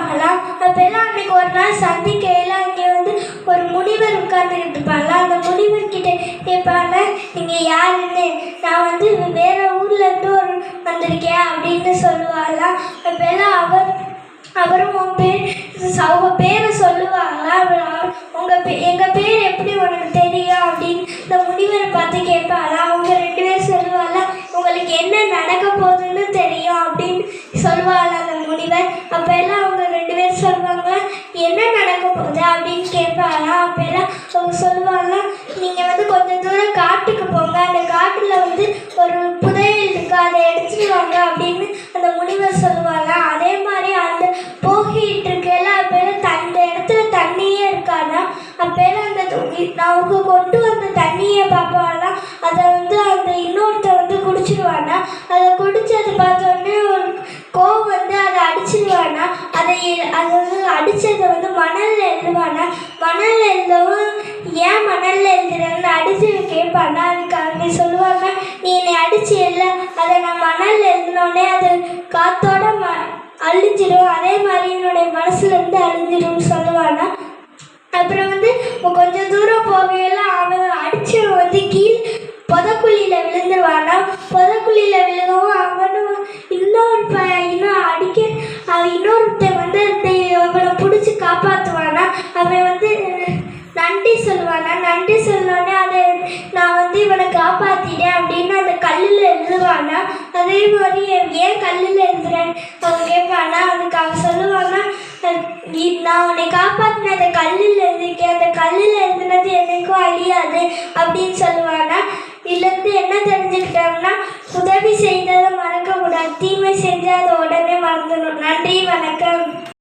கேட்பாங்களாம். அப்போல்லாம் அன்னைக்கு ஒரு நாள் சந்திக்கையில் அங்கே ஒரு முனிவர் உட்கார்ந்துக்கிட்டு இருப்பாங்களா. அந்த முனிவர்கிட்ட கேட்பாங்க, நீங்கள் யாருன்னு. நான் வேற ஊர்லேருந்து வந்திருக்கேன் அப்படின்னு சொல்லுவாங்களாம். அப்போல்லாம் அவரும் அவங்க பேரை சொல்லுவாங்களா. எங்கள் பேர் எப்படி உனக்கு தெரியும் அப்படின்னு இந்த முனிவரை பார்த்து கேட்பாங்களா. அவங்க 2 பேரும் சொல்லுவாங்களா, உங்களுக்கு என்ன நடக்க போகுதுன்னு தெரியும் அப்படின்னு சொல்லுவாங்களா அந்த முனிவர். அப்போ எல்லாம் அவங்க 2 பேரும் சொல்லுவாங்களா, என்ன நடக்க போகுது அப்படின்னு கேட்பாங்களா. அப்போ எல்லாம் அவங்க சொல்லுவாங்களா, நீங்கள் கொஞ்சம் தூரம் காட்டுக்கு போங்க, அந்த காட்டில் ஒரு புதையல் இருக்கு, அதை எடுத்துட்டு வாங்க அப்படின்னு அந்த முனிவர் சொல்லுவாங்க. அதே மாதிரி அந்த போகிட்டு இருக்கல அப்போல்லாம் அந்த இடத்துல தண்ணியே இருக்காதா. அப்போல்லாம் அவங்க கொண்டு வந்த தண்ணியை பார்ப்பாங்கன்னா அதை அந்த இன்னொருத்த குடிச்சிடுவானா. அதை குடிச்சதை பார்த்தோன்னே ஒரு கோவம் அதை அடிச்சிடுவானா. அதை அடித்ததை மணலில் எழுதுவானா. மணலில் எழுதவும் ஏன் மணலில் எழுதுறேன்னு அடித்து கேட்பானா. அதுக்கு அவங்க சொல்லுவாங்க, நீ என்னை அடிச்சு இல்லை, அதை நான் மணலில் எழுதினோடனே அது காத்தோட அழிஞ்சிடும், அதே மாதிரி என்னுடைய மனசுலேருந்து அழிஞ்சிடும்னு சொல்லுவானா. அப்புறம் கொஞ்சம் தூரம் போகையில அவன் அடிச்சவன் கீழ் புதக்குழியில் விழுந்துருவானா. புதக்குழியில் விழுகவும் அவனும் இன்னொருத்தன் அவனை பிடிச்சி காப்பாற்றுவானா. அவன் நன்றி சொல்லுவானா. நன்றி சொன்னோடனே அதை நான் இவனை காப்பாற்றிட்டேன் அப்படின்னு அந்த கல்லில் எழுதுவானா. அதே மாதிரி ஏன் கல்லில் எழுதுறேன்னு அவன் கேட்பானா. அதுக்கு அவன் சொல்லுவானா, நான் உன்னை காப்பாற்றின அந்த கல்லில் எழுதிருக்கேன், அந்த கல்லில் எழுதுனது என்னைக்கும் அழியாது அப்படின்னு